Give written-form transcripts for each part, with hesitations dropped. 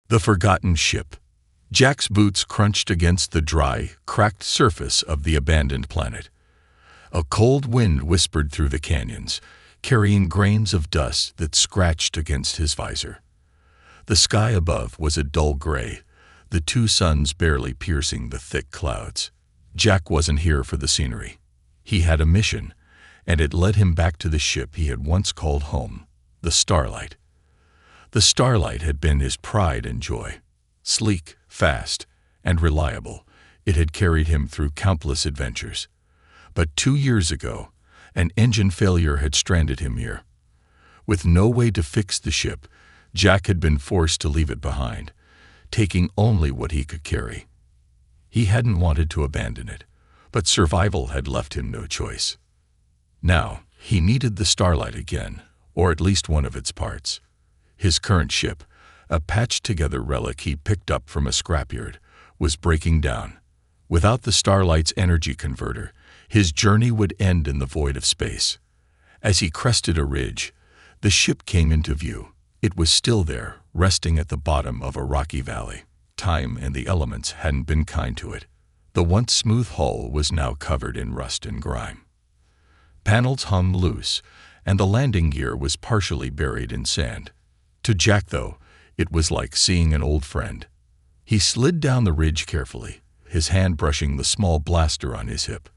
The forgotten ship. Jack's boots crunched against the dry, cracked surface of the abandoned planet. A cold wind whispered through the canyons, carrying grains of dust that scratched against his visor. The sky above was a dull gray, the two suns barely piercing the thick clouds. Jack wasn't here for the scenery. He had a mission, and it led him back to the ship he had once called home, the Starlight. The Starlight had been his pride and joy. Sleek, fast, and reliable, it had carried him through countless adventures. But 2 years ago, an engine failure had stranded him here. With no way to fix the ship, Jack had been forced to leave it behind, taking only what he could carry. He hadn't wanted to abandon it, but survival had left him no choice. Now, he needed the Starlight again, or at least one of its parts. His current ship, a patched-together relic he picked up from a scrapyard, was breaking down. Without the Starlight's energy converter, his journey would end in the void of space. As he crested a ridge, the ship came into view. It was still there, resting at the bottom of a rocky valley. Time and the elements hadn't been kind to it. The once smooth hull was now covered in rust and grime. Panels hung loose, and the landing gear was partially buried in sand. To Jack, though, it was like seeing an old friend. He slid down the ridge carefully, his hand brushing the small blaster on his hip.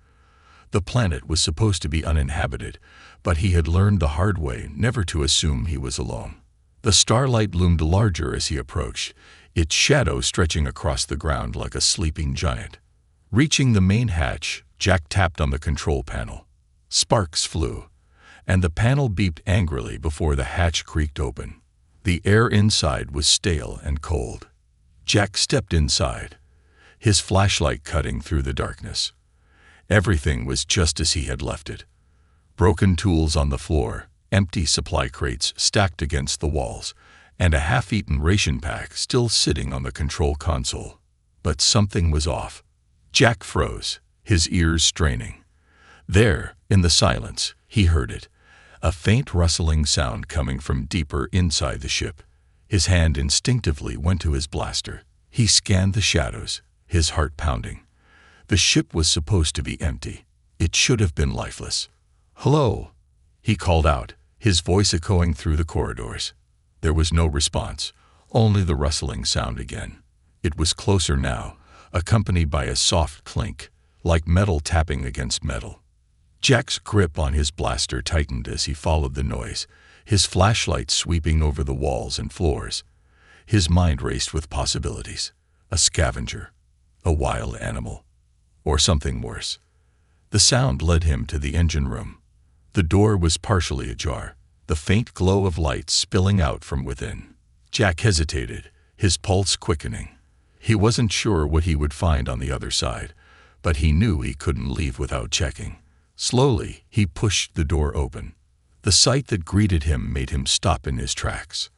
The planet was supposed to be uninhabited, but he had learned the hard way never to assume he was alone. The Starlight loomed larger as he approached, its shadow stretching across the ground like a sleeping giant. Reaching the main hatch, Jack tapped on the control panel. Sparks flew, and the panel beeped angrily before the hatch creaked open. The air inside was stale and cold. Jack stepped inside, his flashlight cutting through the darkness. Everything was just as he had left it. Broken tools on the floor, empty supply crates stacked against the walls, and a half-eaten ration pack still sitting on the control console. But something was off. Jack froze, his ears straining. There, in the silence, he heard it, a faint rustling sound coming from deeper inside the ship. His hand instinctively went to his blaster. He scanned the shadows, his heart pounding. The ship was supposed to be empty. It should have been lifeless. "Hello," he called out, his voice echoing through the corridors. There was no response, only the rustling sound again. It was closer now, accompanied by a soft clink, like metal tapping against metal. Jack's grip on his blaster tightened as he followed the noise, his flashlight sweeping over the walls and floors. His mind raced with possibilities. A scavenger, a wild animal, or something worse. The sound led him to the engine room. The door was partially ajar, the faint glow of light spilling out from within. Jack hesitated, his pulse quickening. He wasn't sure what he would find on the other side, but he knew he couldn't leave without checking. Slowly, he pushed the door open. The sight that greeted him made him stop in his tracks.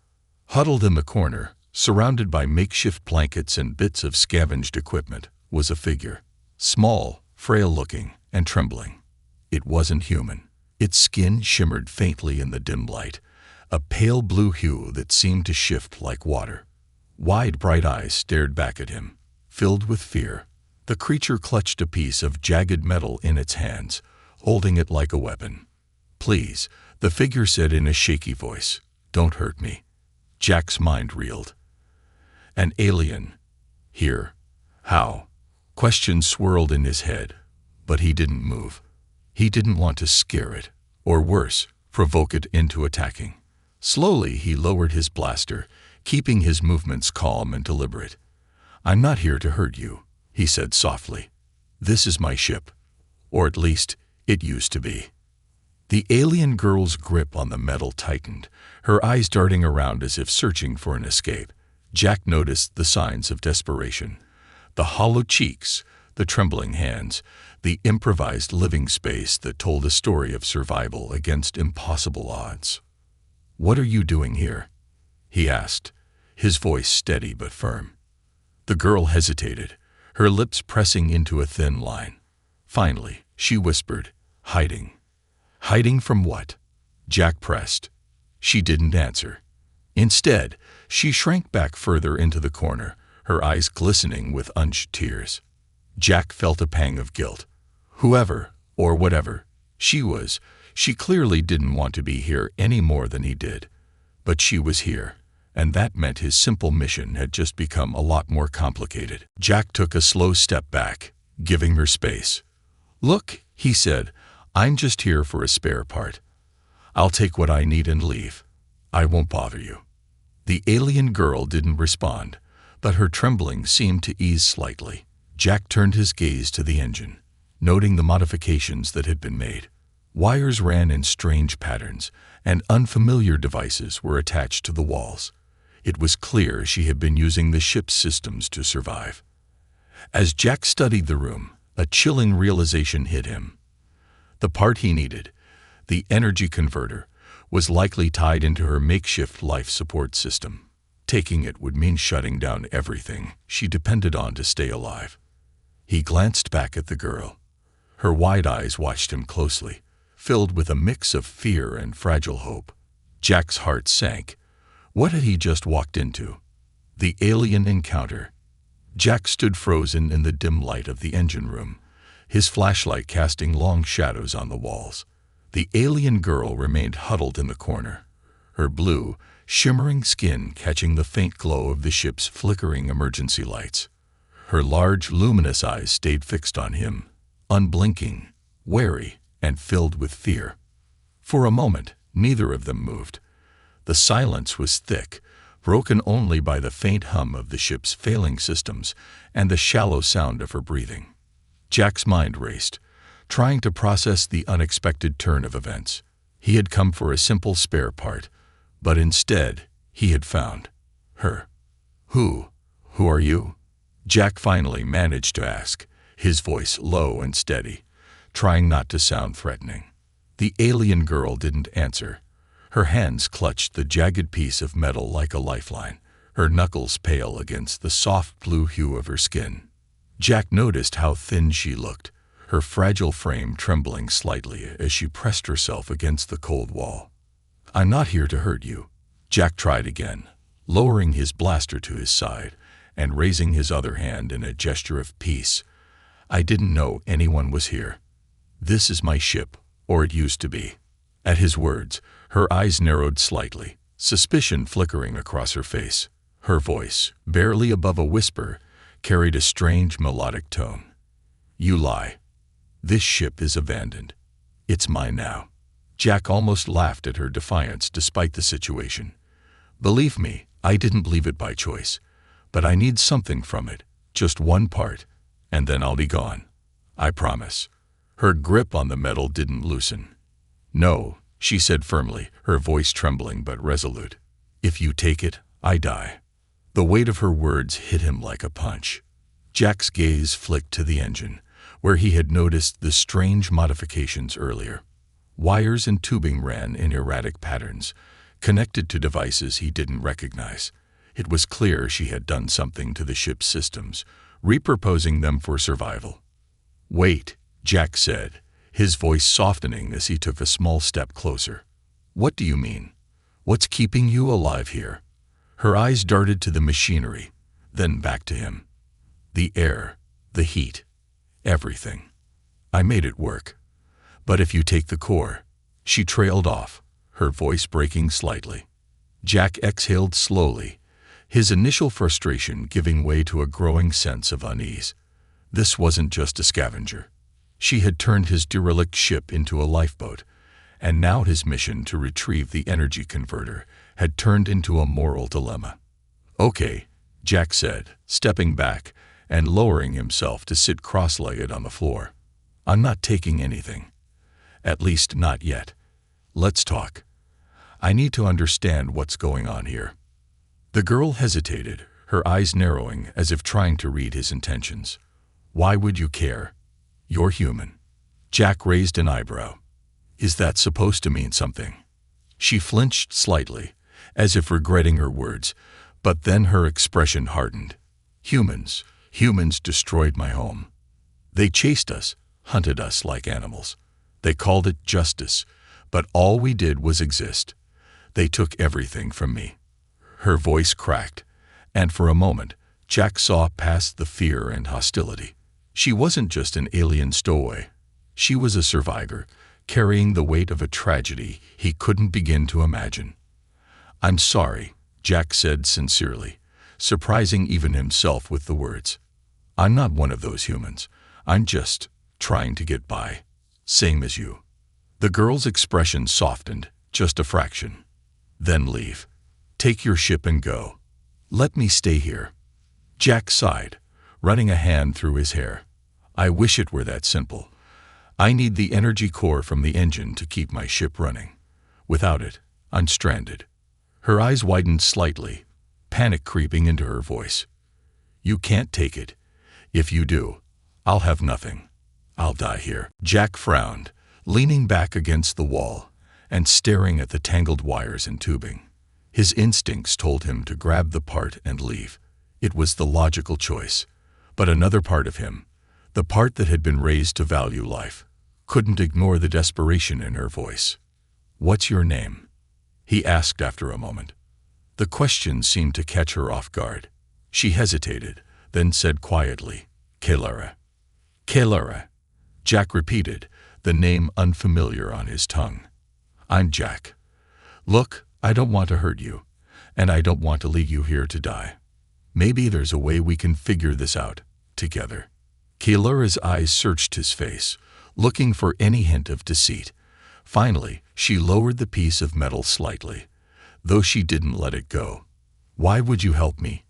Huddled in the corner, surrounded by makeshift blankets and bits of scavenged equipment, was a figure. Small, frail-looking, and trembling. It wasn't human. Its skin shimmered faintly in the dim light, a pale blue hue that seemed to shift like water. Wide, bright eyes stared back at him, filled with fear. The creature clutched a piece of jagged metal in its hands, holding it like a weapon. "Please," the figure said in a shaky voice, "don't hurt me." Jack's mind reeled. An alien. Here. How? Questions swirled in his head, but he didn't move. He didn't want to scare it, or worse, provoke it into attacking. Slowly, he lowered his blaster, keeping his movements calm and deliberate. "I'm not here to hurt you," he said softly. "This is my ship. Or at least, it used to be." The alien girl's grip on the metal tightened, her eyes darting around as if searching for an escape. Jack noticed the signs of desperation. The hollow cheeks, the trembling hands, the improvised living space that told a story of survival against impossible odds. "What are you doing here?" he asked, his voice steady but firm. The girl hesitated, her lips pressing into a thin line. Finally, she whispered, "Hiding." "Hiding from what?" Jack pressed. She didn't answer. Instead, she shrank back further into the corner, her eyes glistening with unshed tears. Jack felt a pang of guilt. Whoever, or whatever, she was, she clearly didn't want to be here any more than he did. But she was here, and that meant his simple mission had just become a lot more complicated. Jack took a slow step back, giving her space. "Look," he said, "I'm just here for a spare part. I'll take what I need and leave. I won't bother you." The alien girl didn't respond, but her trembling seemed to ease slightly. Jack turned his gaze to the engine, noting the modifications that had been made. Wires ran in strange patterns, and unfamiliar devices were attached to the walls. It was clear she had been using the ship's systems to survive. As Jack studied the room, a chilling realization hit him. The part he needed, the energy converter, was likely tied into her makeshift life support system. Taking it would mean shutting down everything she depended on to stay alive. He glanced back at the girl. Her wide eyes watched him closely, filled with a mix of fear and fragile hope. Jack's heart sank. What had he just walked into? The alien encounter. Jack stood frozen in the dim light of the engine room, his flashlight casting long shadows on the walls. The alien girl remained huddled in the corner, her blue, shimmering skin catching the faint glow of the ship's flickering emergency lights. Her large, luminous eyes stayed fixed on him, unblinking, wary, and filled with fear. For a moment, neither of them moved. The silence was thick, broken only by the faint hum of the ship's failing systems and the shallow sound of her breathing. Jack's mind raced, trying to process the unexpected turn of events. He had come for a simple spare part, but instead, he had found her. Who are you?" Jack finally managed to ask, his voice low and steady, trying not to sound threatening. The alien girl didn't answer. Her hands clutched the jagged piece of metal like a lifeline, her knuckles pale against the soft blue hue of her skin. Jack noticed how thin she looked, her fragile frame trembling slightly as she pressed herself against the cold wall. "I'm not here to hurt you." Jack tried again, lowering his blaster to his side and raising his other hand in a gesture of peace. "I didn't know anyone was here. This is my ship, or it used to be." At his words, her eyes narrowed slightly, suspicion flickering across her face. Her voice, barely above a whisper, carried a strange melodic tone. "You lie. This ship is abandoned. It's mine now." Jack almost laughed at her defiance despite the situation. "Believe me, I didn't leave it by choice, but I need something from it, just one part, and then I'll be gone. I promise." Her grip on the metal didn't loosen. "No," she said firmly, her voice trembling but resolute. "If you take it, I die." The weight of her words hit him like a punch. Jack's gaze flicked to the engine, where he had noticed the strange modifications earlier. Wires and tubing ran in erratic patterns, connected to devices he didn't recognize. It was clear she had done something to the ship's systems, repurposing them for survival. "Wait," Jack said, his voice softening as he took a small step closer. "What do you mean? What's keeping you alive here?" Her eyes darted to the machinery, then back to him. "The air, the heat, everything. I made it work. But if you take the core..." She trailed off, her voice breaking slightly. Jack exhaled slowly, his initial frustration giving way to a growing sense of unease. This wasn't just a scavenger. She had turned his derelict ship into a lifeboat, and now his mission to retrieve the energy converter had turned into a moral dilemma. "Okay," Jack said, stepping back and lowering himself to sit cross-legged on the floor. "I'm not taking anything. At least not yet. Let's talk. I need to understand what's going on here." The girl hesitated, her eyes narrowing as if trying to read his intentions. "Why would you care? You're human." Jack raised an eyebrow. "Is that supposed to mean something?" She flinched slightly, as if regretting her words, but then her expression hardened. Humans destroyed my home. They chased us, hunted us like animals. They called it justice, but all we did was exist. They took everything from me. Her voice cracked, and for a moment, Jack saw past the fear and hostility. She wasn't just an alien stowaway. She was a survivor, carrying the weight of a tragedy he couldn't begin to imagine. "I'm sorry," Jack said sincerely, surprising even himself with the words. "I'm not one of those humans. I'm just trying to get by. Same as you." The girl's expression softened, just a fraction. "Then leave. Take your ship and go. Let me stay here." Jack sighed, running a hand through his hair. "I wish it were that simple. I need the energy core from the engine to keep my ship running. Without it, I'm stranded." Her eyes widened slightly, panic creeping into her voice. "You can't take it. If you do, I'll have nothing. I'll die here." Jack frowned, leaning back against the wall and staring at the tangled wires and tubing. His instincts told him to grab the part and leave. It was the logical choice. But another part of him, the part that had been raised to value life, couldn't ignore the desperation in her voice. "What's your name?" he asked after a moment. The question seemed to catch her off guard. She hesitated, then said quietly, "Kalara." "Kalara," Jack repeated, the name unfamiliar on his tongue. "I'm Jack. Look, I don't want to hurt you, and I don't want to leave you here to die. Maybe there's a way we can figure this out, together." Kalara's eyes searched his face, looking for any hint of deceit. Finally, she lowered the piece of metal slightly, though she didn't let it go. "Why would you help me?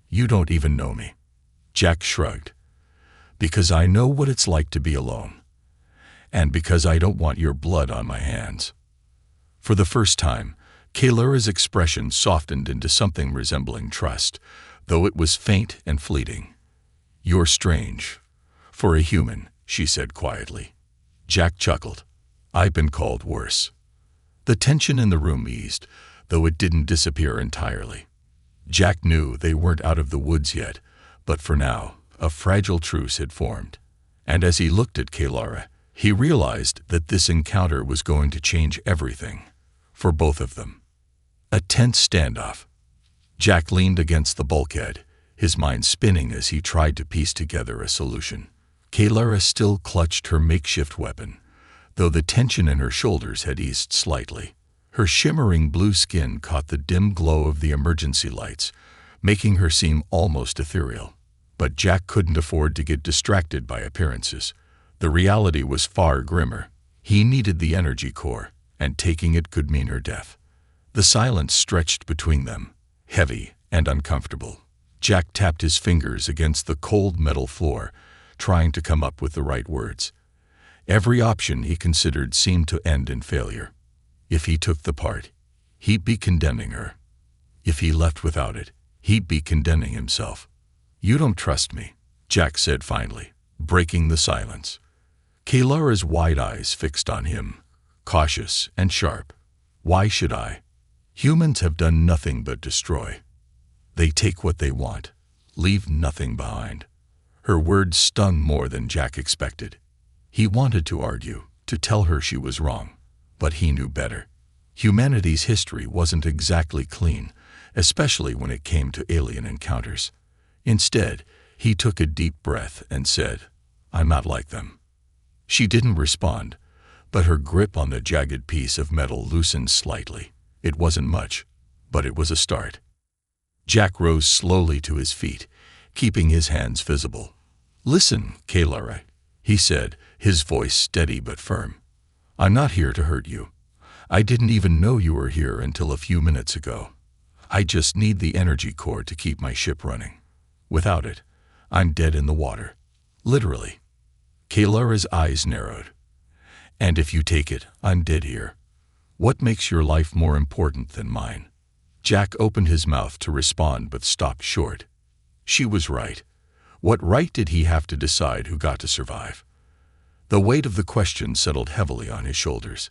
You don't even know me." Jack shrugged. "Because I know what it's like to be alone. And because I don't want your blood on my hands." For the first time, Kalara's expression softened into something resembling trust, though it was faint and fleeting. "You're strange. For a human," she said quietly. Jack chuckled. "I've been called worse." The tension in the room eased, though it didn't disappear entirely. Jack knew they weren't out of the woods yet, but for now, a fragile truce had formed. And as he looked at Kalara, he realized that this encounter was going to change everything, for both of them. A tense standoff. Jack leaned against the bulkhead, his mind spinning as he tried to piece together a solution. Kalara still clutched her makeshift weapon, though the tension in her shoulders had eased slightly. Her shimmering blue skin caught the dim glow of the emergency lights, making her seem almost ethereal. But Jack couldn't afford to get distracted by appearances. The reality was far grimmer. He needed the energy core, and taking it could mean her death. The silence stretched between them, heavy and uncomfortable. Jack tapped his fingers against the cold metal floor, trying to come up with the right words. Every option he considered seemed to end in failure. If he took the part, he'd be condemning her. If he left without it, he'd be condemning himself. "You don't trust me," Jack said finally, breaking the silence. Kalara's wide eyes fixed on him, cautious and sharp. "Why should I? Humans have done nothing but destroy. They take what they want, leave nothing behind." Her words stung more than Jack expected. He wanted to argue, to tell her she was wrong, but he knew better. Humanity's history wasn't exactly clean, especially when it came to alien encounters. Instead, he took a deep breath and said, "I'm not like them." She didn't respond, but her grip on the jagged piece of metal loosened slightly. It wasn't much, but it was a start. Jack rose slowly to his feet, keeping his hands visible. "Listen, Kalara," he said, his voice steady but firm. "I'm not here to hurt you. I didn't even know you were here until a few minutes ago. I just need the energy core to keep my ship running. Without it, I'm dead in the water. Literally." Kalara's eyes narrowed. "And if you take it, I'm dead here. What makes your life more important than mine?" Jack opened his mouth to respond but stopped short. She was right. What right did he have to decide who got to survive? The weight of the question settled heavily on his shoulders.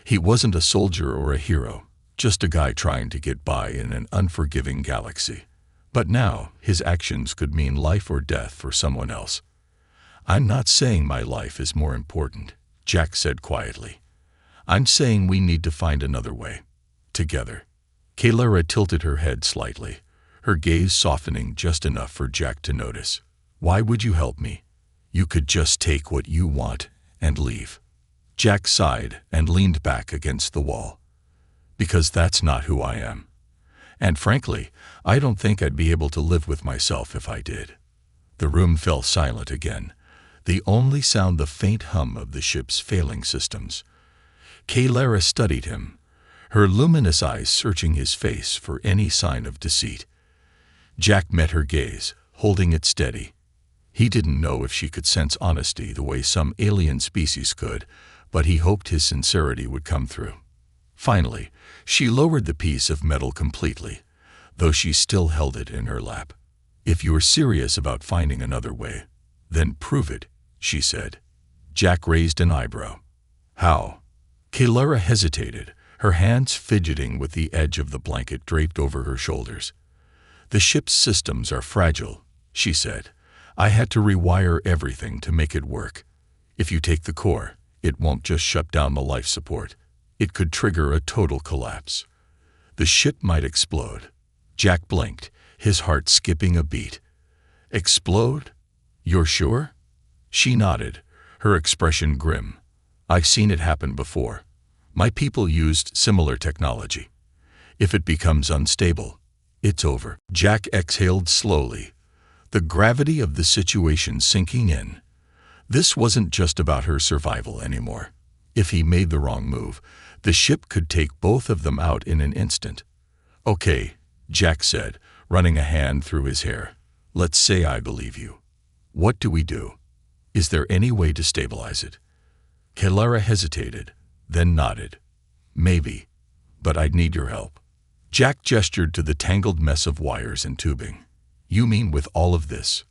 He wasn't a soldier or a hero, just a guy trying to get by in an unforgiving galaxy. But now, his actions could mean life or death for someone else. "I'm not saying my life is more important," Jack said quietly. "I'm saying we need to find another way. Together." Kalara tilted her head slightly, her gaze softening just enough for Jack to notice. Why would you help me? You could just take what you want and leave. Jack sighed and leaned back against the wall. Because that's not who I am. And frankly, I don't think I'd be able to live with myself if I did. The room fell silent again, the only sound the faint hum of the ship's failing systems. Kalara studied him, her luminous eyes searching his face for any sign of deceit. Jack met her gaze, holding it steady. He didn't know if she could sense honesty the way some alien species could, but he hoped his sincerity would come through. Finally, she lowered the piece of metal completely, though she still held it in her lap. If you're serious about finding another way, then prove it, she said. Jack raised an eyebrow. How? Kalara hesitated, her hands fidgeting with the edge of the blanket draped over her shoulders. The ship's systems are fragile, she said. I had to rewire everything to make it work. If you take the core, it won't just shut down the life support. It could trigger a total collapse. The ship might explode. Jack blinked, his heart skipping a beat. Explode? You're sure? She nodded, her expression grim. I've seen it happen before. My people used similar technology. If it becomes unstable, it's over. Jack exhaled slowly, the gravity of the situation sinking in. This wasn't just about her survival anymore. If he made the wrong move, the ship could take both of them out in an instant. Okay, Jack said, running a hand through his hair. Let's say I believe you. What do we do? Is there any way to stabilize it? Kalara hesitated, then nodded. Maybe, but I'd need your help. Jack gestured to the tangled mess of wires and tubing. You mean with all of this?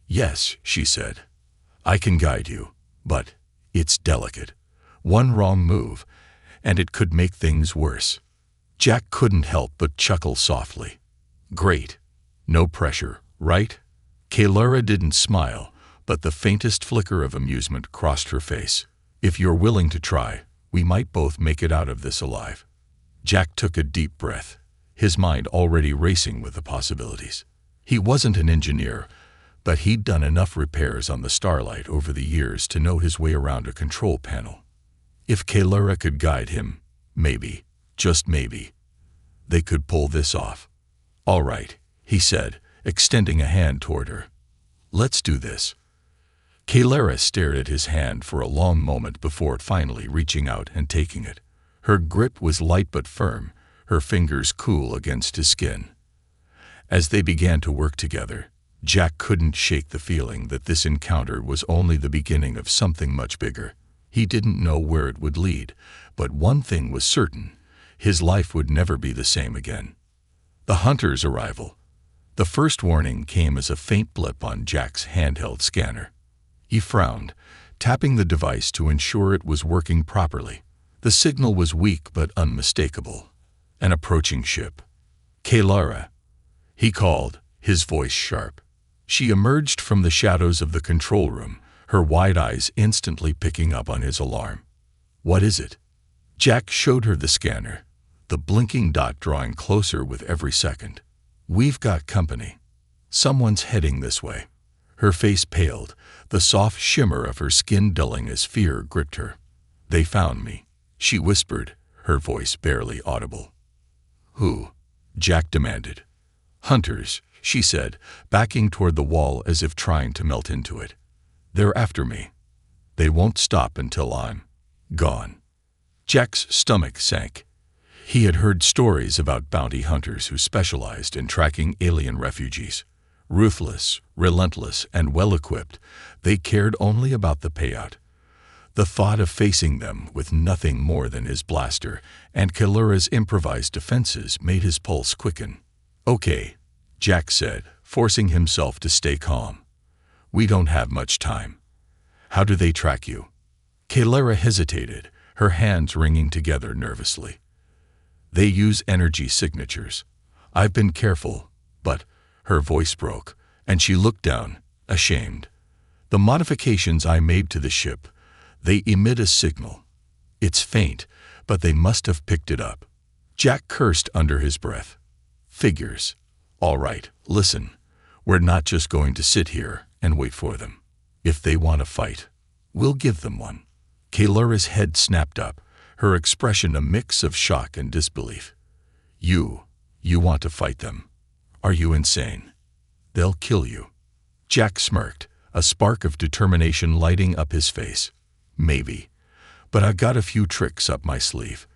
Yes, she said. I can guide you, but it's delicate. One wrong move, and it could make things worse. Jack couldn't help but chuckle softly. Great. No pressure, right? Kalara didn't smile, but the faintest flicker of amusement crossed her face. If you're willing to try, we might both make it out of this alive. Jack took a deep breath, his mind already racing with the possibilities. He wasn't an engineer, but he'd done enough repairs on the Starlight over the years to know his way around a control panel. If Kalara could guide him, maybe, just maybe, they could pull this off. All right, he said, extending a hand toward her. Let's do this. Kalara stared at his hand for a long moment before finally reaching out and taking it. Her grip was light but firm, her fingers cool against his skin. As they began to work together, Jack couldn't shake the feeling that this encounter was only the beginning of something much bigger. He didn't know where it would lead, but one thing was certain: his life would never be the same again. The hunter's arrival. The first warning came as a faint blip on Jack's handheld scanner. He frowned, tapping the device to ensure it was working properly. The signal was weak but unmistakable. An approaching ship. Kalara, he called, his voice sharp. She emerged from the shadows of the control room, her wide eyes instantly picking up on his alarm. What is it? Jack showed her the scanner, the blinking dot drawing closer with every second. We've got company. Someone's heading this way. Her face paled, the soft shimmer of her skin dulling as fear gripped her. They found me, she whispered, her voice barely audible. Who? Jack demanded. Hunters, she said, backing toward the wall as if trying to melt into it. They're after me. They won't stop until I'm gone. Jack's stomach sank. He had heard stories about bounty hunters who specialized in tracking alien refugees. Ruthless, relentless, and well-equipped, they cared only about the payout. The thought of facing them with nothing more than his blaster and Kalara's improvised defenses made his pulse quicken. Okay, Jack said, forcing himself to stay calm. We don't have much time. How do they track you? Kalara hesitated, her hands wringing together nervously. They use energy signatures. I've been careful, but her voice broke, and she looked down, ashamed. The modifications I made to the ship, they emit a signal. It's faint, but they must have picked it up. Jack cursed under his breath. Figures. All right, listen. We're not just going to sit here and wait for them. If they want to fight, we'll give them one. Kaylura's head snapped up, her expression a mix of shock and disbelief. You want to fight them? Are you insane? They'll kill you. Jack smirked, a spark of determination lighting up his face. Maybe, but I got a few tricks up my sleeve.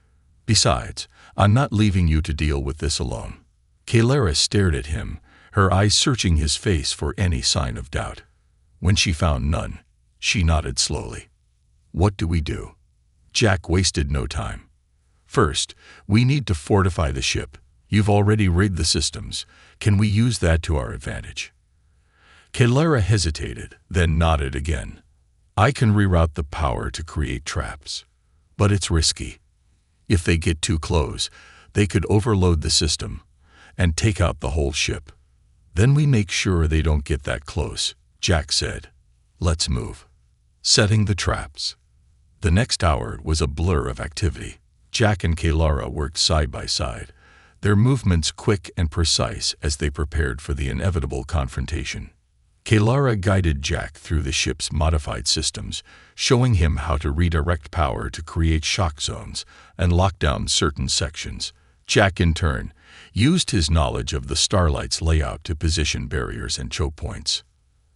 Besides, I'm not leaving you to deal with this alone. Kaylura stared at him, her eyes searching his face for any sign of doubt. When she found none, she nodded slowly. What do we do? Jack wasted no time. First, we need to fortify the ship. You've already rigged the systems. Can we use that to our advantage? Kaylura hesitated, then nodded again. I can reroute the power to create traps. But it's risky. If they get too close, they could overload the system and take out the whole ship. Then we make sure they don't get that close, Jack said. Let's move. Setting the traps. The next hour was a blur of activity. Jack and Kaylura worked side by side, their movements quick and precise as they prepared for the inevitable confrontation. Kaylura guided Jack through the ship's modified systems, showing him how to redirect power to create shock zones and lock down certain sections. Jack, in turn, used his knowledge of the Starlight's layout to position barriers and choke points.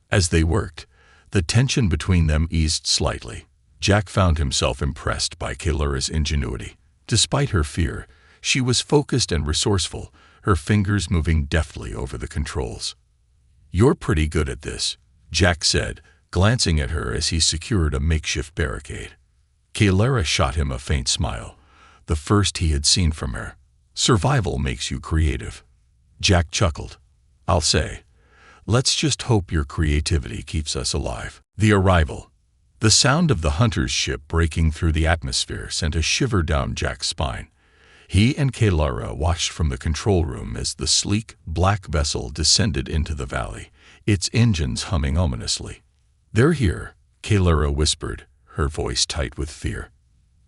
As they worked, the tension between them eased slightly. Jack found himself impressed by Kaylura's ingenuity. Despite her fear, she was focused and resourceful, her fingers moving deftly over the controls. You're pretty good at this, Jack said, glancing at her as he secured a makeshift barricade. Kaylura shot him a faint smile, the first he had seen from her. Survival makes you creative. Jack chuckled. I'll say. Let's just hope your creativity keeps us alive. The arrival. The sound of the hunter's ship breaking through the atmosphere sent a shiver down Jack's spine. He and Kaylura watched from the control room as the sleek, black vessel descended into the valley, its engines humming ominously. They're here, Kaylura whispered, her voice tight with fear.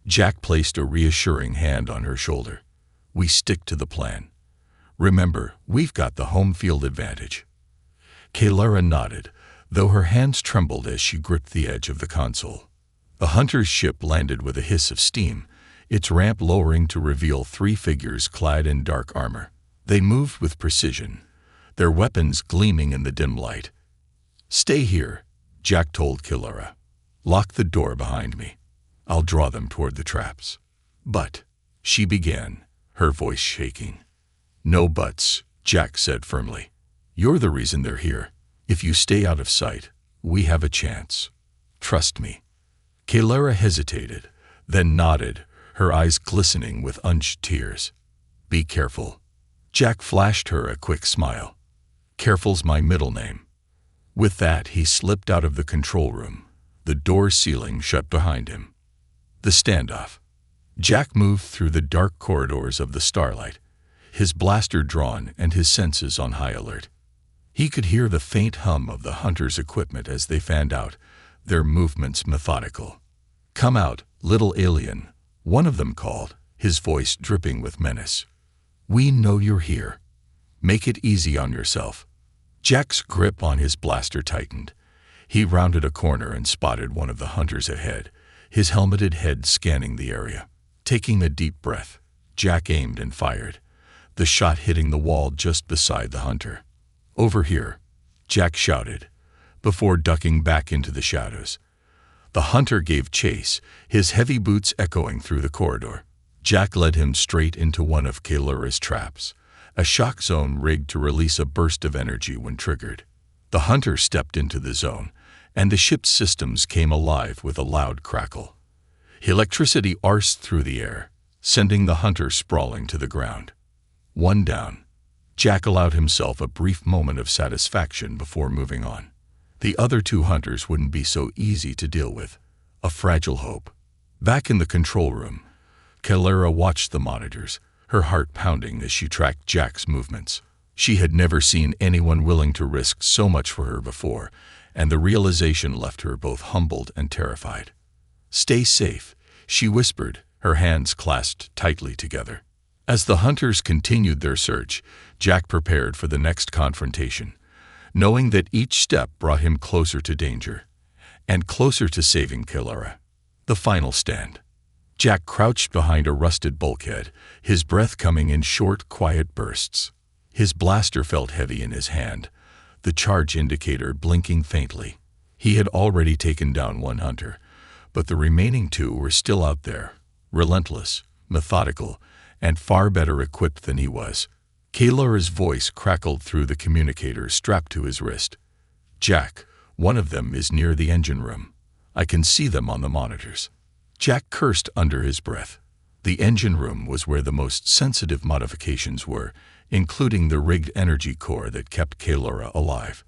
Jack placed a reassuring hand on her shoulder. We stick to the plan. Remember, we've got the home field advantage. Kaylura nodded, though her hands trembled as she gripped the edge of the console. The hunter's ship landed with a hiss of steam, its ramp lowering to reveal three figures clad in dark armor. They moved with precision, their weapons gleaming in the dim light. Stay here, Jack told Kaylura. Lock the door behind me. I'll draw them toward the traps. But, she began, her voice shaking. No buts, Jack said firmly. You're the reason they're here. If you stay out of sight, we have a chance. Trust me. Kaylura hesitated, then nodded, her eyes glistening with unshed tears. Be careful. Jack flashed her a quick smile. Careful's my middle name. With that, he slipped out of the control room, the door sealing shut behind him. The standoff. Jack moved through the dark corridors of the Starlight, his blaster drawn and his senses on high alert. He could hear the faint hum of the hunter's equipment as they fanned out, their movements methodical. Come out, little alien, one of them called, his voice dripping with menace. We know you're here. Make it easy on yourself. Jack's grip on his blaster tightened. He rounded a corner and spotted one of the hunters ahead, his helmeted head scanning the area. Taking a deep breath, Jack aimed and fired, the shot hitting the wall just beside the hunter. Over here, Jack shouted, before ducking back into the shadows. The hunter gave chase, his heavy boots echoing through the corridor. Jack led him straight into one of Kaylura's traps, a shock zone rigged to release a burst of energy when triggered. The hunter stepped into the zone, and the ship's systems came alive with a loud crackle. Electricity arced through the air, sending the hunter sprawling to the ground. One down. Jack allowed himself a brief moment of satisfaction before moving on. The other two hunters wouldn't be so easy to deal with. A fragile hope. Back in the control room, Kaylura watched the monitors, her heart pounding as she tracked Jack's movements. She had never seen anyone willing to risk so much for her before, and the realization left her both humbled and terrified. Stay safe, she whispered, her hands clasped tightly together. As the hunters continued their search, Jack prepared for the next confrontation, knowing that each step brought him closer to danger, and closer to saving Kalara. The final stand. Jack crouched behind a rusted bulkhead, his breath coming in short, quiet bursts. His blaster felt heavy in his hand, the charge indicator blinking faintly. He had already taken down one hunter, but the remaining two were still out there, relentless, methodical, and far better equipped than he was. Kalara's voice crackled through the communicator strapped to his wrist. "Jack, one of them is near the engine room. I can see them on the monitors." Jack cursed under his breath. The engine room was where the most sensitive modifications were, including the rigged energy core that kept Kalara alive.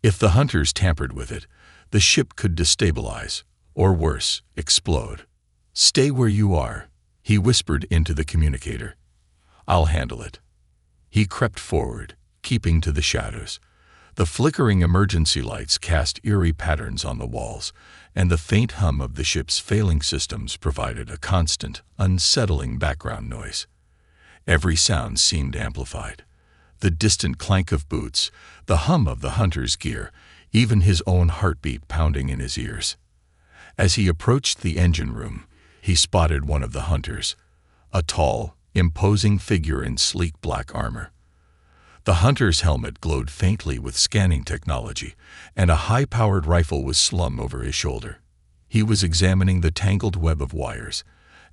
If the hunters tampered with it, the ship could destabilize, or worse, explode. "Stay where you are," he whispered into the communicator. "I'll handle it." He crept forward, keeping to the shadows. The flickering emergency lights cast eerie patterns on the walls, and the faint hum of the ship's failing systems provided a constant, unsettling background noise. Every sound seemed amplified. The distant clank of boots, the hum of the hunter's gear, even his own heartbeat pounding in his ears. As he approached the engine room, he spotted one of the hunters, a tall, imposing figure in sleek black armor. The hunter's helmet glowed faintly with scanning technology, and a high-powered rifle was slung over his shoulder. He was examining the tangled web of wires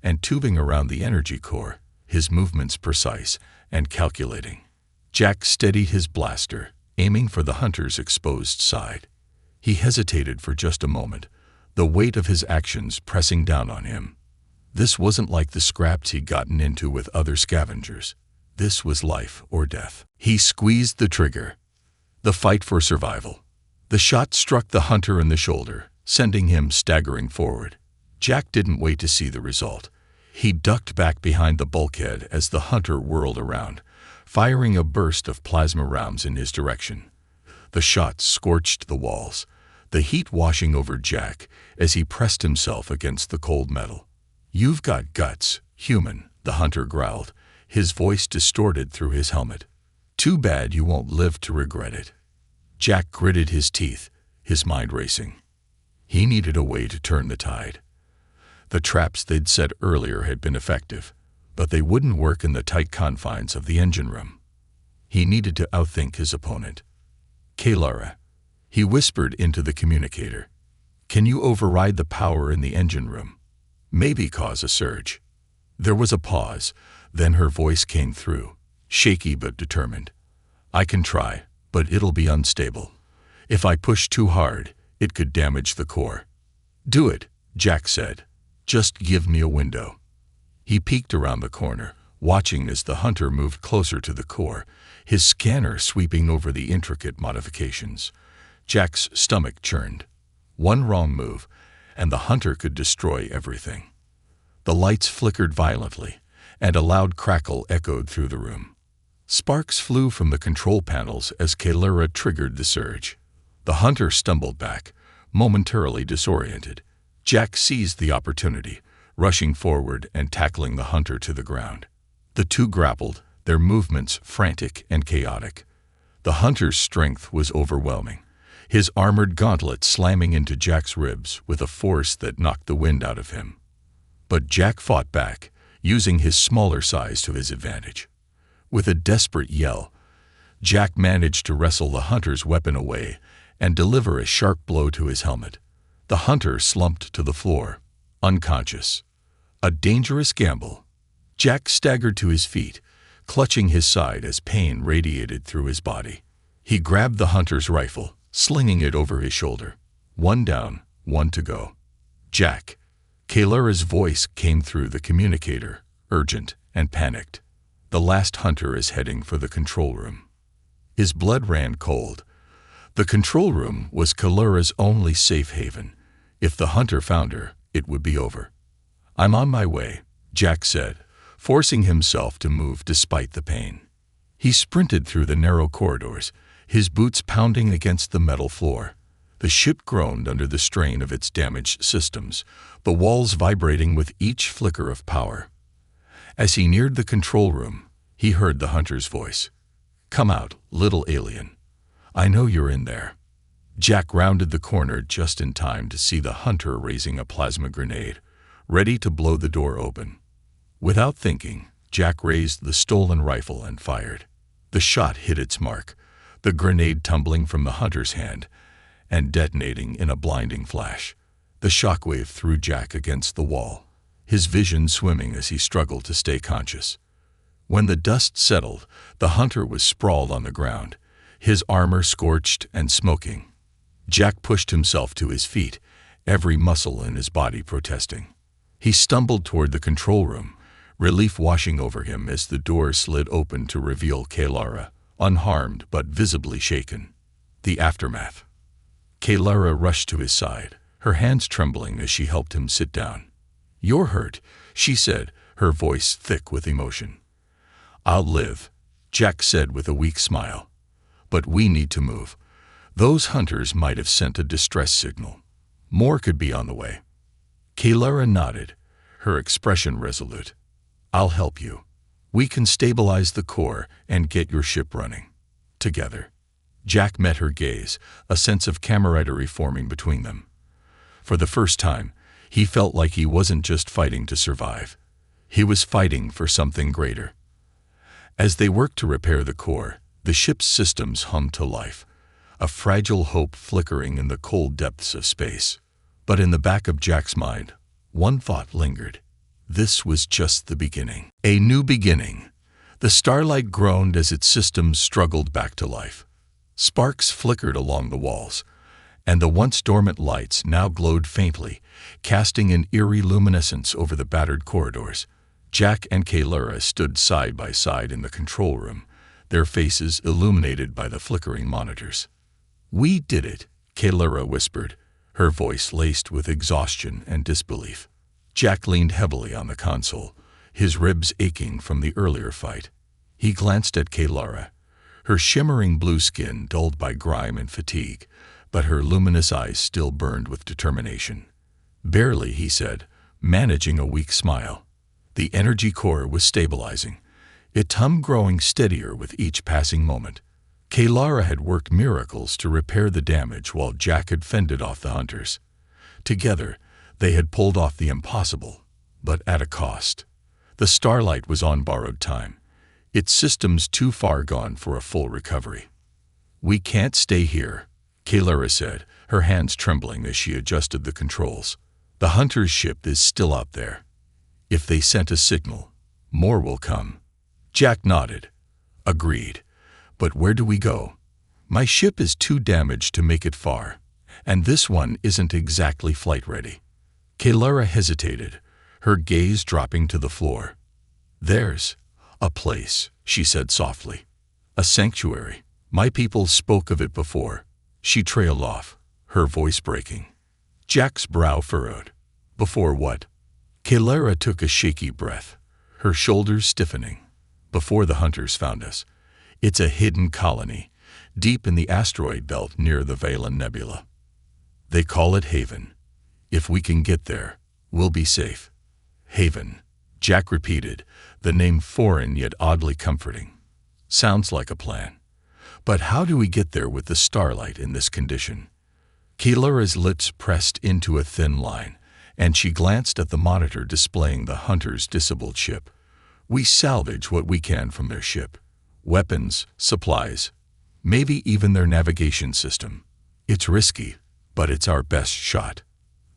and tubing around the energy core, his movements precise and calculating. Jack steadied his blaster, aiming for the hunter's exposed side. He hesitated for just a moment, the weight of his actions pressing down on him. This wasn't like the scraps he'd gotten into with other scavengers. This was life or death. He squeezed the trigger. The fight for survival. The shot struck the hunter in the shoulder, sending him staggering forward. Jack didn't wait to see the result. He ducked back behind the bulkhead as the hunter whirled around, firing a burst of plasma rounds in his direction. The shot scorched the walls, the heat washing over Jack as he pressed himself against the cold metal. "You've got guts, human," the hunter growled, his voice distorted through his helmet. "Too bad you won't live to regret it." Jack gritted his teeth, his mind racing. He needed a way to turn the tide. The traps they'd set earlier had been effective, but they wouldn't work in the tight confines of the engine room. He needed to outthink his opponent. "Kalara," he whispered into the communicator. "Can you override the power in the engine room? Maybe cause a surge." There was a pause, then her voice came through, shaky but determined. "I can try, but it'll be unstable. If I push too hard, it could damage the core." "Do it," Jack said. "Just give me a window." He peeked around the corner, watching as the hunter moved closer to the core, his scanner sweeping over the intricate modifications. Jack's stomach churned. One wrong move, and the hunter could destroy everything. The lights flickered violently, and a loud crackle echoed through the room. Sparks flew from the control panels as Kalara triggered the surge. The hunter stumbled back, momentarily disoriented. Jack seized the opportunity, rushing forward and tackling the hunter to the ground. The two grappled, their movements frantic and chaotic. The hunter's strength was overwhelming, his armored gauntlet slamming into Jack's ribs with a force that knocked the wind out of him. But Jack fought back, using his smaller size to his advantage. With a desperate yell, Jack managed to wrestle the hunter's weapon away and deliver a sharp blow to his helmet. The hunter slumped to the floor, unconscious. A dangerous gamble. Jack staggered to his feet, clutching his side as pain radiated through his body. He grabbed the hunter's rifle, slinging it over his shoulder. One down, one to go. "Jack." Kalara's voice came through the communicator, urgent and panicked. "The last hunter is heading for the control room." His blood ran cold. The control room was Kalara's only safe haven. If the hunter found her, it would be over. "I'm on my way," Jack said, forcing himself to move despite the pain. He sprinted through the narrow corridors, his boots pounding against the metal floor. The ship groaned under the strain of its damaged systems, the walls vibrating with each flicker of power. As he neared the control room, he heard the hunter's voice. "Come out, little alien. I know you're in there." Jack rounded the corner just in time to see the hunter raising a plasma grenade, ready to blow the door open. Without thinking, Jack raised the stolen rifle and fired. The shot hit its mark, the grenade tumbling from the hunter's hand and detonating in a blinding flash. The shockwave threw Jack against the wall, his vision swimming as he struggled to stay conscious. When the dust settled, the hunter was sprawled on the ground, his armor scorched and smoking. Jack pushed himself to his feet, every muscle in his body protesting. He stumbled toward the control room, relief washing over him as the door slid open to reveal Kaylara, unharmed but visibly shaken. The aftermath. Kaylara rushed to his side, her hands trembling as she helped him sit down. "You're hurt," she said, her voice thick with emotion. "I'll live," Jack said with a weak smile. "But we need to move. Those hunters might have sent a distress signal. More could be on the way." Kaylara nodded, her expression resolute. "I'll help you. We can stabilize the core and get your ship running. Together." Jack met her gaze, a sense of camaraderie forming between them. For the first time, he felt like he wasn't just fighting to survive. He was fighting for something greater. As they worked to repair the core, the ship's systems hummed to life, a fragile hope flickering in the cold depths of space. But in the back of Jack's mind, one thought lingered. This was just the beginning. A new beginning. The starlight groaned as its systems struggled back to life. Sparks flickered along the walls, and the once dormant lights now glowed faintly, casting an eerie luminescence over the battered corridors. Jack and Kaylara stood side by side in the control room, their faces illuminated by the flickering monitors. "We did it," Kaylara whispered, her voice laced with exhaustion and disbelief. Jack leaned heavily on the console, his ribs aching from the earlier fight. He glanced at Kaylara, her shimmering blue skin dulled by grime and fatigue, but her luminous eyes still burned with determination. "Barely," he said, managing a weak smile. The energy core was stabilizing, its hum growing steadier with each passing moment. Kaylara had worked miracles to repair the damage while Jack had fended off the hunters. Together, they had pulled off the impossible, but at a cost. The Starlight was on borrowed time, its systems too far gone for a full recovery. "We can't stay here," Kaylara said, her hands trembling as she adjusted the controls. "The hunter's ship is still out there. If they sent a signal, more will come." Jack nodded. "Agreed. But where do we go? My ship is too damaged to make it far, and this one isn't exactly flight-ready." Kaylara hesitated, her gaze dropping to the floor. "There's a place," she said softly. "A sanctuary. My people spoke of it before." She trailed off, her voice breaking. Jack's brow furrowed. "Before what?" Kaylara took a shaky breath, her shoulders stiffening. "Before the hunters found us. It's a hidden colony, deep in the asteroid belt near the Valen Nebula. They call it Haven. If we can get there, we'll be safe." "Haven," Jack repeated, the name foreign yet oddly comforting. "Sounds like a plan. But how do we get there with the Starlight in this condition?" Kaylara's lips pressed into a thin line, and she glanced at the monitor displaying the hunters' disabled ship. "We salvage what we can from their ship. Weapons, supplies, maybe even their navigation system. It's risky, but it's our best shot."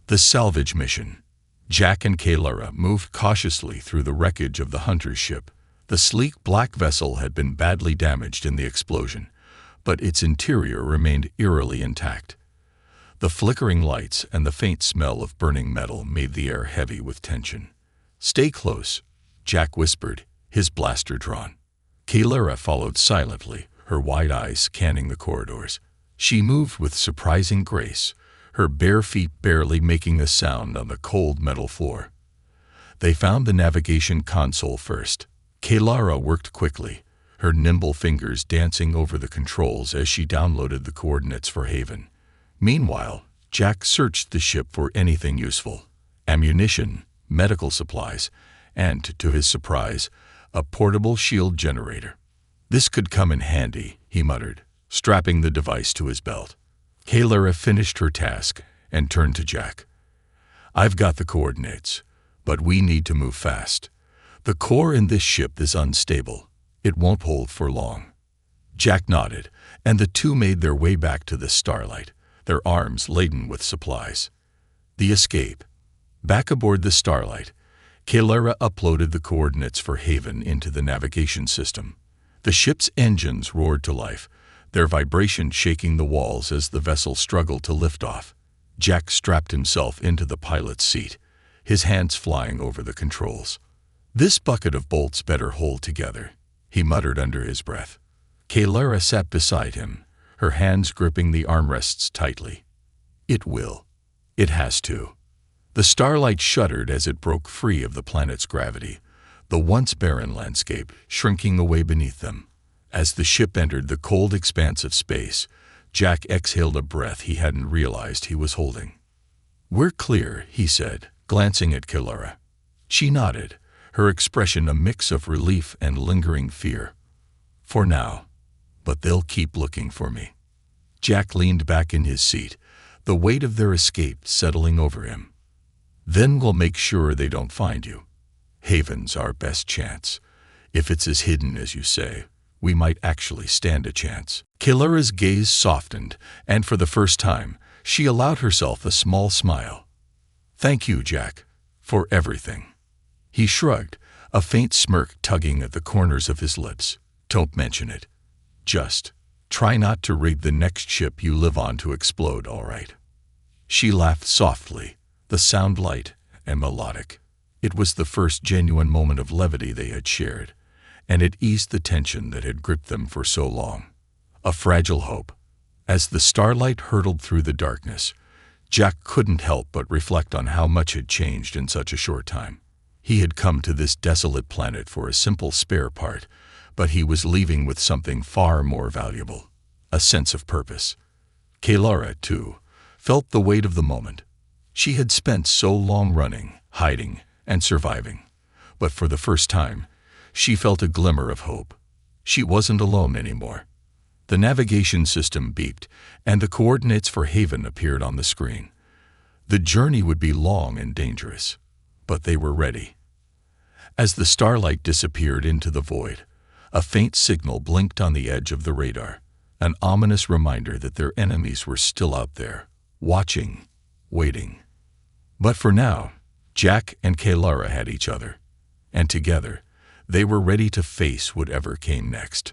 The salvage mission. Jack and Kaylara moved cautiously through the wreckage of the hunter's ship. The sleek black vessel had been badly damaged in the explosion, but its interior remained eerily intact. The flickering lights and the faint smell of burning metal made the air heavy with tension. "Stay close," Jack whispered, his blaster drawn. Kaylara followed silently, her wide eyes scanning the corridors. She moved with surprising grace, her bare feet barely making a sound on the cold metal floor. They found the navigation console first. Kaylara worked quickly, her nimble fingers dancing over the controls as she downloaded the coordinates for Haven. Meanwhile, Jack searched the ship for anything useful: ammunition, medical supplies, and, to his surprise, a portable shield generator. "This could come in handy," he muttered, strapping the device to his belt. Kalara finished her task and turned to Jack. "I've got the coordinates, but we need to move fast. The core in this ship is unstable. It won't hold for long." Jack nodded, and the two made their way back to the Starlight, their arms laden with supplies. The escape. Back aboard the Starlight, Kalara uploaded the coordinates for Haven into the navigation system. The ship's engines roared to life, their vibration shaking the walls as the vessel struggled to lift off. Jack strapped himself into the pilot's seat, his hands flying over the controls. "This bucket of bolts better hold together," he muttered under his breath. Kalara sat beside him, her hands gripping the armrests tightly. "It will. It has to." The Starlight shuddered as it broke free of the planet's gravity, the once barren landscape shrinking away beneath them. As the ship entered the cold expanse of space, Jack exhaled a breath he hadn't realized he was holding. "We're clear," he said, glancing at Kalara. She nodded, her expression a mix of relief and lingering fear. "For now. But they'll keep looking for me." Jack leaned back in his seat, the weight of their escape settling over him. "Then we'll make sure they don't find you. Haven's our best chance. If it's as hidden as you say, we might actually stand a chance." Kalara's gaze softened, and for the first time, she allowed herself a small smile. "Thank you, Jack, for everything." He shrugged, a faint smirk tugging at the corners of his lips. "Don't mention it. Just try not to rig the next ship you live on to explode, all right?" She laughed softly, the sound light and melodic. It was the first genuine moment of levity they had shared, and it eased the tension that had gripped them for so long. A fragile hope. As the Starlight hurtled through the darkness, Jack couldn't help but reflect on how much had changed in such a short time. He had come to this desolate planet for a simple spare part, but he was leaving with something far more valuable, a sense of purpose. Kalara, too, felt the weight of the moment. She had spent so long running, hiding, and surviving, but for the first time, she felt a glimmer of hope. She wasn't alone anymore. The navigation system beeped, and the coordinates for Haven appeared on the screen. The journey would be long and dangerous, but they were ready. As the Starlight disappeared into the void, a faint signal blinked on the edge of the radar, an ominous reminder that their enemies were still out there, watching, waiting. But for now, Jack and Kalara had each other, and together, they were ready to face whatever came next.